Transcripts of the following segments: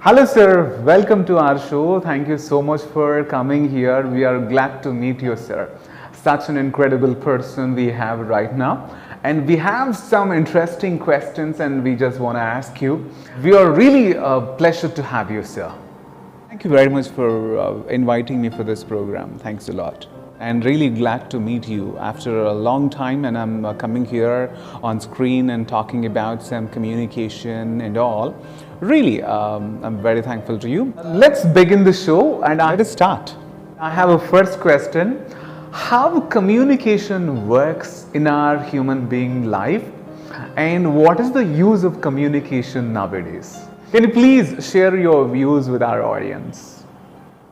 Hello sir, welcome to our show. Thank you so much for coming here. We are glad to meet you sir. Such an incredible person we have right now. And we have some interesting questions and we just want to ask you. We are really a pleasure to have you sir. Thank you very much for inviting me for this program. Thanks a lot. And really glad to meet you after a long time, and I'm coming here on screen and talking about some communication and all. Really, I'm very thankful to you. Let's begin the show and let us start. I have a first question. How communication works in our human being life, and what is the use of communication nowadays? Can you please share your views with our audience?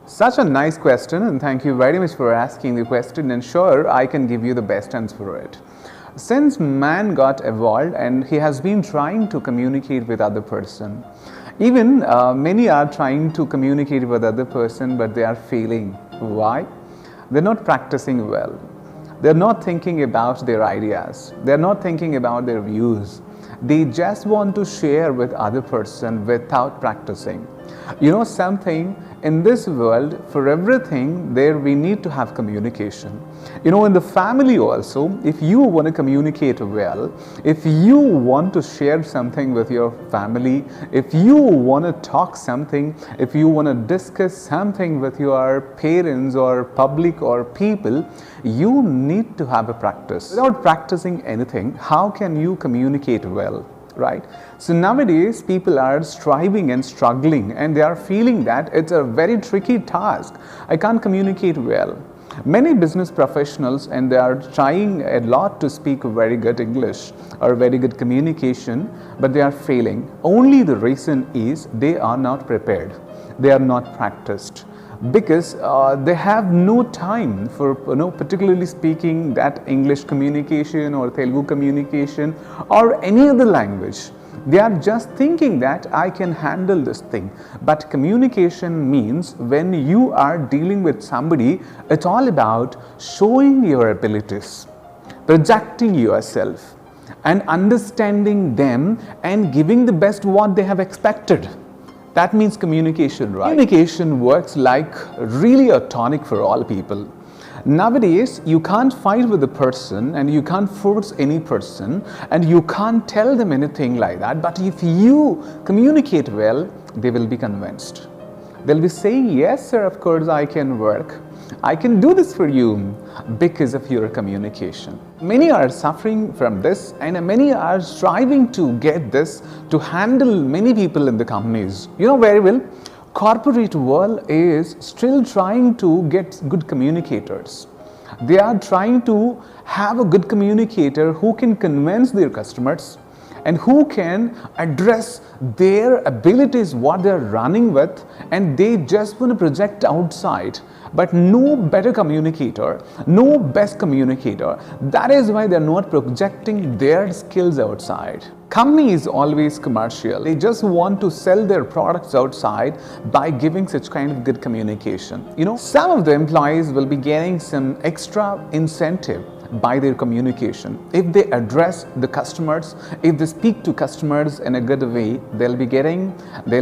Such a nice question, and thank you very much for asking the question, and sure I can give you the best answer for it. Since man got evolved and he has been trying to communicate with other person, even many are trying to communicate with other person but they are failing. Why? They're not practicing well. They're not thinking about their ideas. They're not thinking about their views. They just want to share with other person without practicing. You know something, in this world, for everything there we need to have communication. You know, in the family also, if you want to communicate well, if you want to share something with your family, if you want to talk something, if you want to discuss something with your parents or public or people, you need to have a practice. Without practicing anything, how can you communicate well? Right? So nowadays people are striving and struggling and they are feeling that it's a very tricky task. I can't communicate well. Many business professionals, and they are trying a lot to speak very good English or very good communication, but they are failing. Only the reason is they are not prepared. They are not practiced. Because they have no time for particularly speaking that English communication or Telugu communication or any other language. They are just thinking that I can handle this thing. But communication means when you are dealing with somebody, it's all about showing your abilities, projecting yourself and understanding them and giving the best what they have expected. That means communication, right? Communication works like really a tonic for all people. Nowadays, you can't fight with a person and you can't force any person and you can't tell them anything like that. But if you communicate well, they will be convinced. They'll be saying, yes, sir, of course I can work. I can do this for you because of your communication. Many are suffering from this and many are striving to get this to handle many people in the companies. You know very well, corporate world is still trying to get good communicators. They are trying to have a good communicator who can convince their customers and who can address their abilities, what they're running with, and they just want to project outside. But no better communicator, no best communicator. That is why they're not projecting their skills outside. Company is always commercial. They just want to sell their products outside by giving such kind of good communication. You know, some of the employees will be getting some extra incentive by their communication. If they address the customers, if they speak to customers in a good way, they'll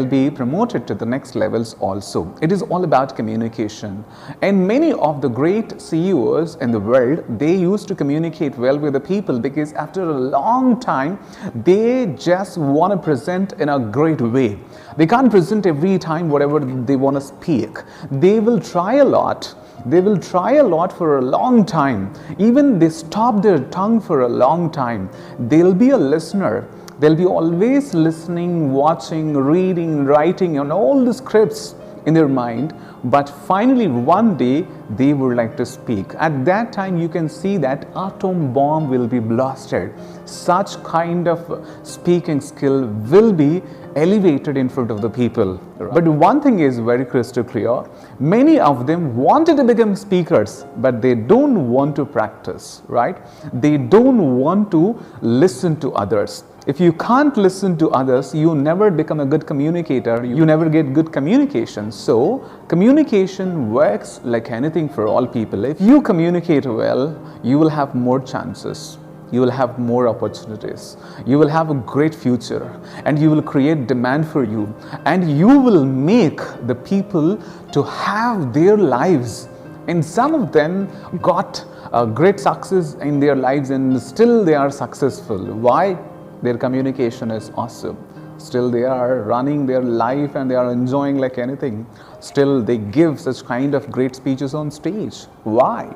be promoted to the next levels also. It is all about communication. And many of the great CEOs in the world, they used to communicate well with the people because after a long time, they just want to present in a great way. They can't present every time whatever they want to speak. They will try a lot. They will try a lot for a long time. Even they stop their tongue for a long time. They'll be a listener. They'll be always listening, watching, reading, writing on all the scripts in their mind. But finally one day they would like to speak. At that time you can see that atom bomb will be blasted. Such kind of speaking skill will be elevated in front of the people. But one thing is very crystal clear. Many of them wanted to become speakers, but they don't want to practice, right? They don't want to listen to others. If you can't listen to others, you never become a good communicator. You never get good communication. So, communication works like anything for all people. If you communicate well, you will have more chances. you will have more opportunities, you will have a great future, and you will create demand for you, and you will make the people to have their lives. And some of them got great success in their lives and still they are successful. Why? Their communication is awesome. Still they are running their life and they are enjoying like anything. Still they give such kind of great speeches on stage. Why?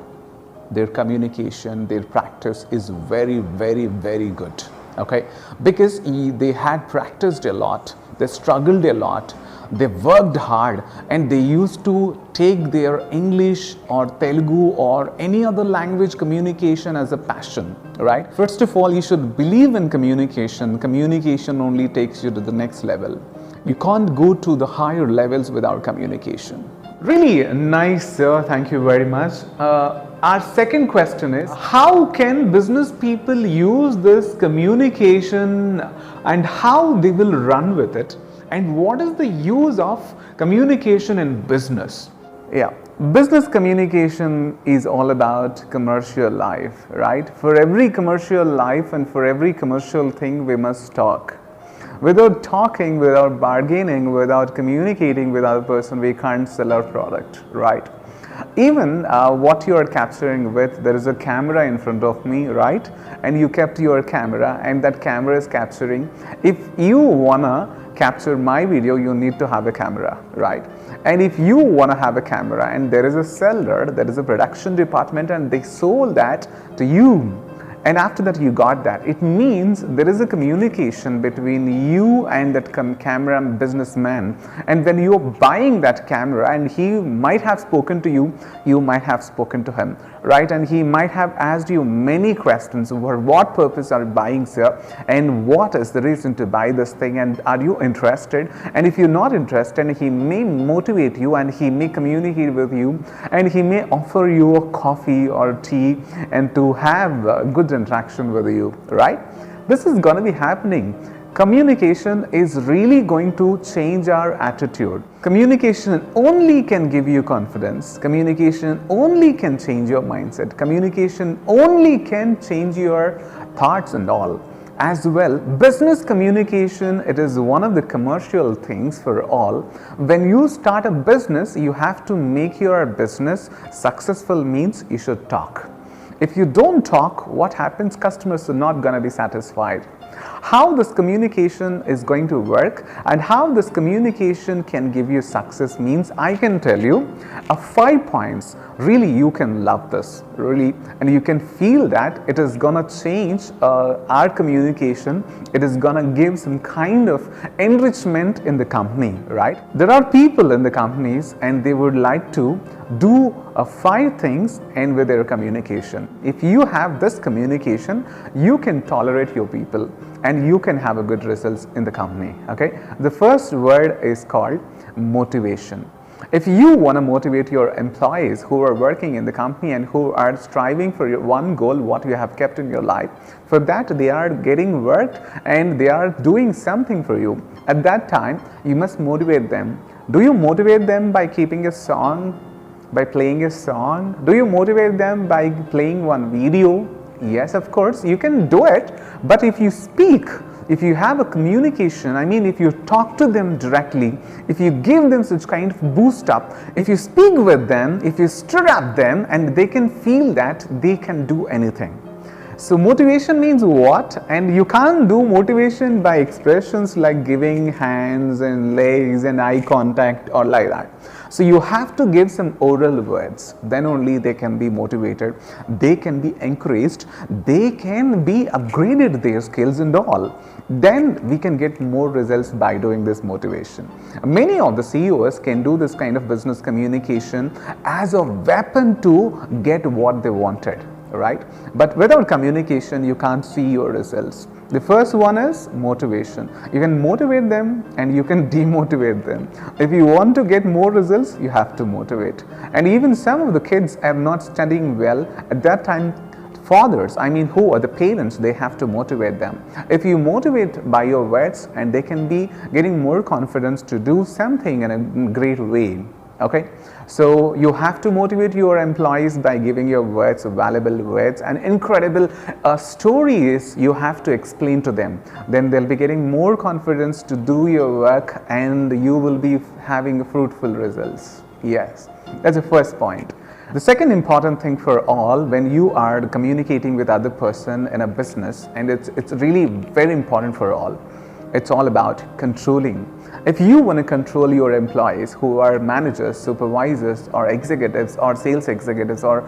Their communication, their practice is very, very, very good. Okay, because they had practiced a lot, they struggled a lot, they worked hard, and they used to take their English or Telugu or any other language communication as a passion, right? First of all, you should believe in communication. Communication only takes you to the next level. You can't go to the higher levels without communication. Really nice, sir. Thank you very much. Our second question is, how can business people use this communication and how they will run with it? And what is the use of communication in business? Yeah, business communication is all about commercial life, right? For every commercial life and for every commercial thing, we must talk. Without talking, without bargaining, without communicating with other person, we can't sell our product, right? Even what you are capturing with, there is a camera in front of me, right? And you kept your camera and that camera is capturing. If you wanna capture my video, you need to have a camera, right? And if you wanna have a camera and there is a seller, there is a production department and they sold that to you, and after that you got that, it means there is a communication between you and that camera businessman. And when you are buying that camera and he might have spoken to you, you might have spoken to him, right? And he might have asked you many questions. For what purpose are you buying, sir? And what is the reason to buy this thing? And are you interested? And if you're not interested, he may motivate you and he may communicate with you and he may offer you a coffee or tea and to have good interaction with you, right? This is going to be happening. Communication is really going to change our attitude. Communication only can give you confidence. Communication only can change your mindset. Communication only can change your thoughts and all. As well, business communication, it is one of the commercial things for all. When you start a business, you have to make your business successful, means you should talk. If you don't talk, what happens? Customers are not going to be satisfied. How this communication is going to work and how this communication can give you success means, I can tell you 5 points. Really, you can love this, really, and you can feel that it is gonna change our communication. It is gonna give some kind of enrichment in the company, right? There are people in the companies and they would like to do 5 things and with their communication. If you have this communication, you can tolerate your people and you can have a good results in the company, okay? The first word is called motivation. If you want to motivate your employees who are working in the company and who are striving for your one goal, what you have kept in your life, for that they are getting worked and they are doing something for you. At that time, you must motivate them. Do you motivate them by keeping a song, by playing a song? Do you motivate them by playing one video? Yes, of course, you can do it. But if you speak, if you have a communication, I mean, if you talk to them directly, if you give them such kind of boost up, if you speak with them, if you stir up them, and they can feel that they can do anything. So motivation means what? And you can't do motivation by expressions like giving hands and legs and eye contact or like that. So you have to give some oral words, then only they can be motivated, they can be encouraged, they can be upgraded their skills and all. Then we can get more results by doing this motivation. Many of the CEOs can do this kind of business communication as a weapon to get what they wanted, right? But without communication, you can't see your results. The first one is motivation. You can motivate them and you can demotivate them. If you want to get more results, you have to motivate. And even some of the kids are not studying well, at that time, fathers, I mean who are the parents, they have to motivate them. If you motivate by your words, and they can be getting more confidence to do something in a great way. Okay, so you have to motivate your employees by giving your words, valuable words, and incredible stories you have to explain to them. Then they'll be getting more confidence to do your work, and you will be having fruitful results. Yes, that's the first point. The second important thing for all, when you are communicating with other person in a business, and it's really very important for all, it's all about controlling. If you want to control your employees who are managers, supervisors, or executives, or sales executives, or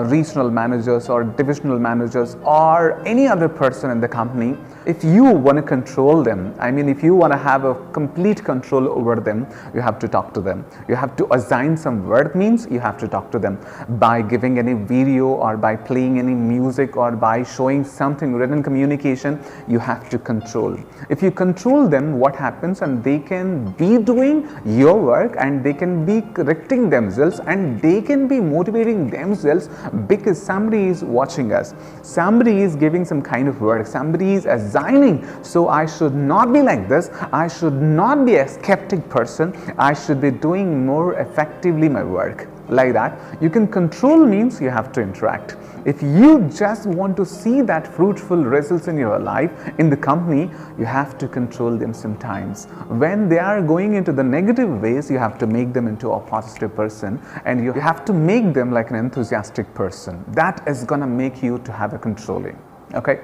regional managers, or divisional managers, or any other person in the company, if you want to control them, I mean, if you want to have a complete control over them, you have to talk to them. You have to assign some work, means you have to talk to them by giving any video, or by playing any music, or by showing something written communication. You have to control. If you control them, what happens? And they can be doing your work, and they can be correcting themselves, and they can be motivating themselves, because somebody is watching us, somebody is giving some kind of work, somebody is assigning. So I should not be like this, I should not be a skeptic person, I should be doing more effectively my work. Like that, you can control, means you have to interact. If you just want to see that fruitful results in your life, in the company, you have to control them sometimes. When they are going into the negative ways, you have to make them into a positive person, and you have to make them like an enthusiastic person. That is gonna make you to have a controlling. Okay,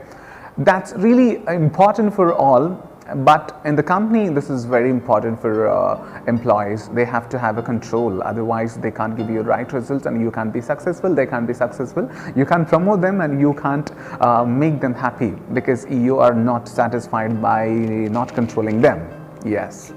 that's really important for all. But in the company, this is very important for employees. They have to have a control, otherwise they can't give you right results, and you can't be successful, they can't be successful. You can't promote them, and you can't make them happy, because you are not satisfied by not controlling them. Yes.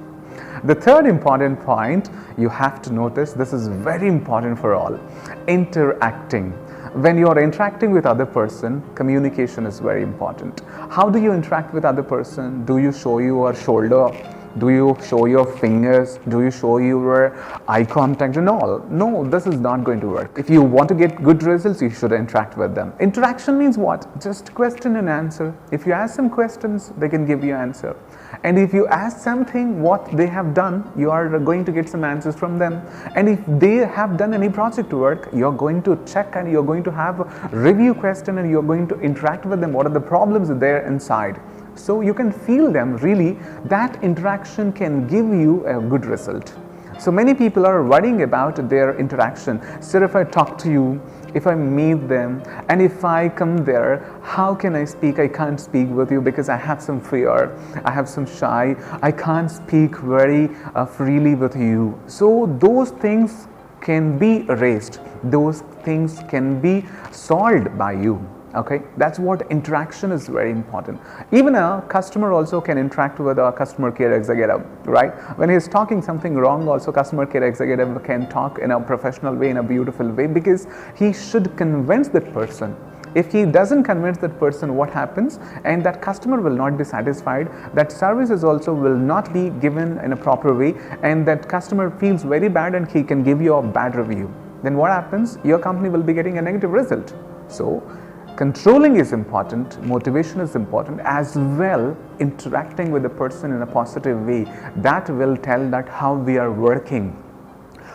The third important point you have to notice, this is very important for all, interacting. When you are interacting with other person, communication is very important. How do you interact with other person? Do you show your shoulder? Do you show your fingers? Do you show your eye contact and all? No, this is not going to work. If you want to get good results, you should interact with them. Interaction means what? Just question and answer. If you ask some questions, they can give you answer. And if you ask something what they have done, you are going to get some answers from them. And if they have done any project work, you're going to check, and you're going to have a review question, and you're going to interact with them. What are the problems there inside? So you can feel them. Really, that interaction can give you a good result. So many people are worrying about their interaction. So if I talk to you, if I meet them, and if I come there, how can I speak? I can't speak with you because I have some fear, I have some shy, I can't speak very freely with you. So those things can be erased. Those things can be solved by you. Okay, that's what interaction is very important. Even a customer also can interact with a customer care executive, right? When he's talking something wrong, also customer care executive can talk in a professional way, in a beautiful way, because he should convince that person. If he doesn't convince that person, what happens? And that customer will not be satisfied. That services also will not be given in a proper way, and that customer feels very bad, and he can give you a bad review. Then what happens? Your company will be getting a negative result. So controlling is important, motivation is important, as well interacting with the person in a positive way. That will tell that how we are working,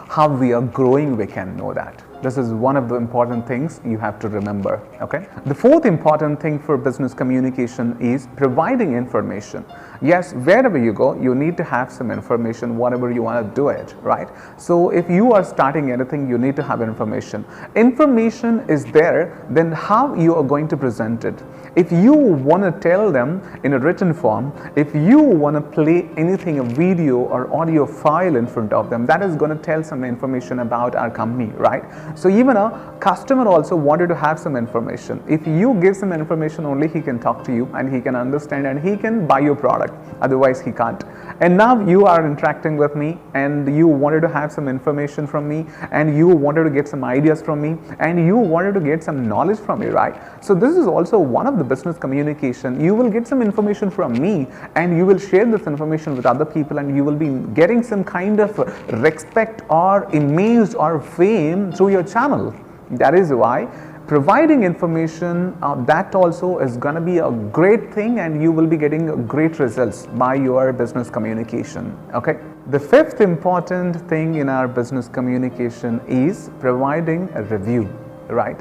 how we are growing, we can know that. This is one of the important things you have to remember. Okay. The fourth important thing for business communication is providing information. Yes, wherever you go, you need to have some information, whatever you want to do it, right? So if you are starting anything, you need to have information. Information is there, then how you are going to present it. If you want to tell them in a written form, if you want to play anything, a video or audio file in front of them, that is going to tell some information about our company, right? So even a customer also wanted to have some information. If you give some information, only he can talk to you, and he can understand, and he can buy your product. Otherwise he can't. And now you are interacting with me, and you wanted to have some information from me, and you wanted to get some ideas from me, and you wanted to get some knowledge from me, right? So this is also one of the business communication. You will get some information from me, and you will share this information with other people, and you will be getting some kind of respect or image or fame through your channel. That is why providing information, that also is going to be a great thing, and you will be getting great results by your business communication. Okay. The fifth important thing in our business communication is providing a review, right?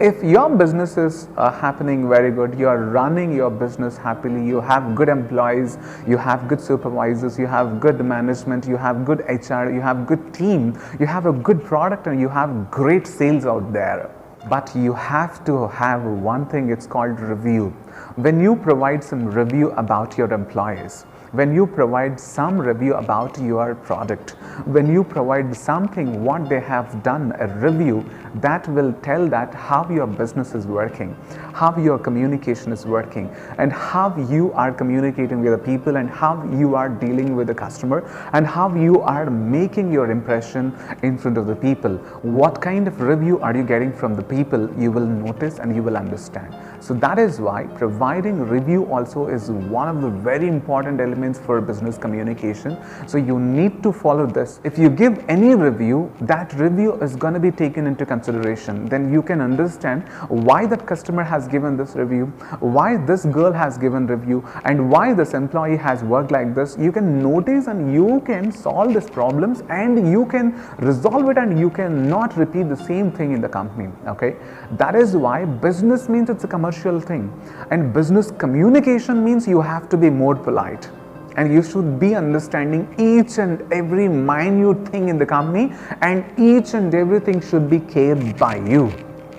If your business is happening very good, you are running your business happily, you have good employees, you have good supervisors, you have good management, you have good HR, you have good team, you have a good product, and you have great sales out there. But you have to have one thing, it's called review. When you provide some review about your employees, when you provide some review about your product, when you provide something what they have done, a review, that will tell that how your business is working, how your communication is working, and how you are communicating with the people, and how you are dealing with the customer, and how you are making your impression in front of the people. What kind of review are you getting from the people, you will notice and you will understand. So that is why providing review also is one of the very important elements for business communication. So you need to follow this. If you give any review, that review is going to be taken into consideration. Then you can understand why that customer has given this review, why this girl has given review, and why this employee has worked like this. You can notice and you can solve these problems, and you can resolve it, and you cannot repeat the same thing in the company. Okay, that is why business means it's a commercial thing, and business communication means you have to be more polite, and you should be understanding each and every minute thing in the company, and each and everything should be cared by you.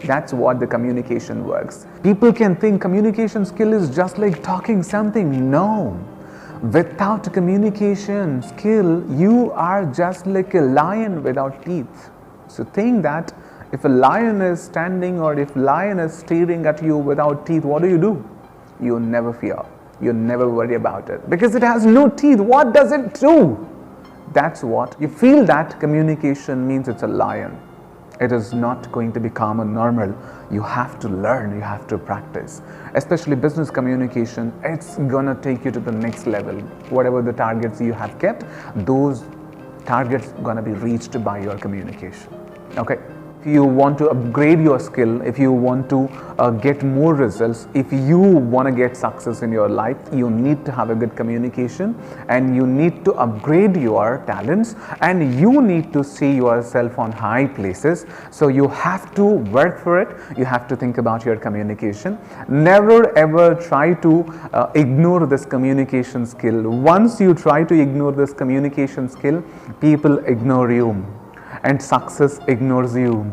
That's what the communication works. People can think communication skill is just like talking something. No. Without communication skill, you are just like a lion without teeth. So think that if a lion is standing, or if lion is staring at you without teeth, what do? You never fear. You never worry about it because it has no teeth. What does it do? That's what you feel, that communication means it's a lion. It is not going to be calm and normal. You have to learn, you have to practice. Especially business communication, it's gonna take you to the next level. Whatever the targets you have kept, those targets gonna be reached by your communication. Okay. If you want to upgrade your skill, if you want to get more results, if you want to get success in your life, you need to have a good communication, and you need to upgrade your talents, and you need to see yourself on high places. So you have to work for it. You have to think about your communication. Never ever try to ignore this communication skill. Once you try to ignore this communication skill, people ignore you, and success ignores you,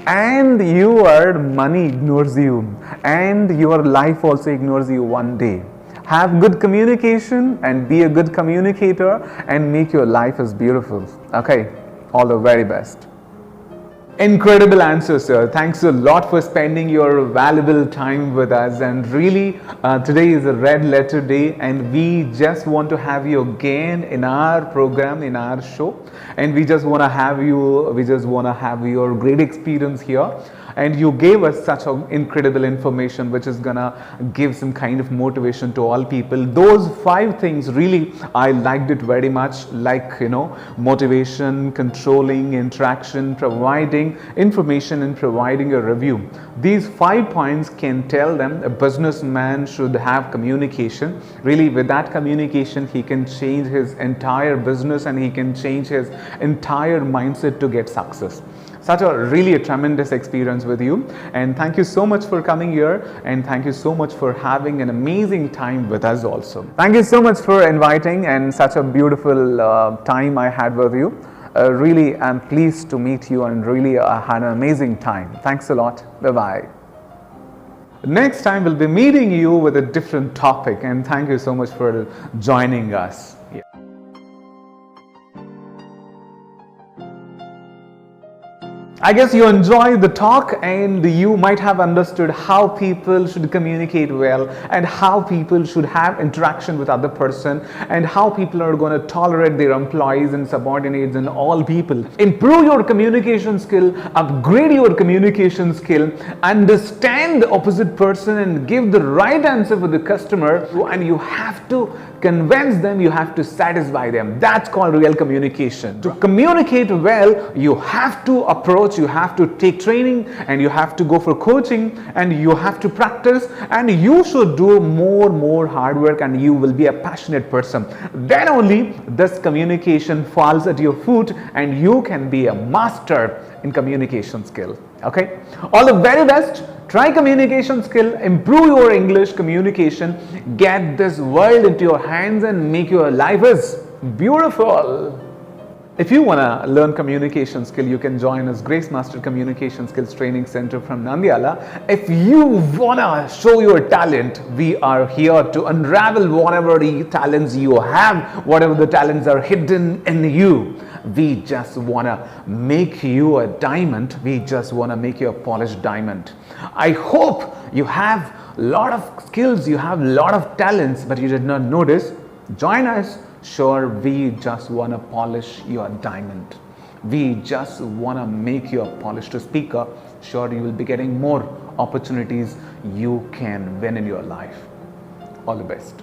and your money ignores you, and your life also ignores you one day. Have good communication and be a good communicator, and make your life as beautiful. Okay, all the very best. Incredible answer, sir. Thanks a lot for spending your valuable time with us. And really, today is a red letter day, and we just want to have you again in our program, in our show. And we just want to have your great experience here. And you gave us such incredible information, which is gonna give some kind of motivation to all people. Those 5 things, really, I liked it very much, like, motivation, controlling, interaction, providing information, and providing a review. These 5 points can tell them a businessman should have communication. Really, with that communication, he can change his entire business, and he can change his entire mindset to get success. Such a tremendous experience with you, and thank you so much for coming here, and thank you so much for having an amazing time with us also. Thank you so much for inviting, and such a beautiful time I had with you. Really, I'm pleased to meet you, and really had an amazing time. Thanks a lot. Bye-bye. Next time we'll be meeting you with a different topic, and thank you so much for joining us. Yeah. I guess you enjoyed the talk, and you might have understood how people should communicate well, and how people should have interaction with other person, and how people are going to tolerate their employees and subordinates and all people. Improve your communication skill, upgrade your communication skill, understand the opposite person, and give the right answer for the customer. And you have to convince them, you have to satisfy them. That's called real communication. To communicate well, you have to approach, you have to take training, and you have to go for coaching, and you have to practice, and you should do more hard work, and you will be a passionate person. Then only this communication falls at your feet and you can be a master in communication skill. Okay, all the very best. Try communication skill, improve your English communication, get this world into your hands and make your life is beautiful. If you want to learn communication skill, you can join us Grace Master Communication Skills Training Center from Nandyala. If you want to show your talent, we are here to unravel whatever the talents you have, whatever the talents are hidden in you. We just want to make you a diamond. We just want to make you a polished diamond. I hope you have a lot of skills, you have a lot of talents, but you did not notice. Join us. Sure, we just want to polish your diamond. We just want to make you a polished speaker. Sure, you will be getting more opportunities you can win in your life. All the best.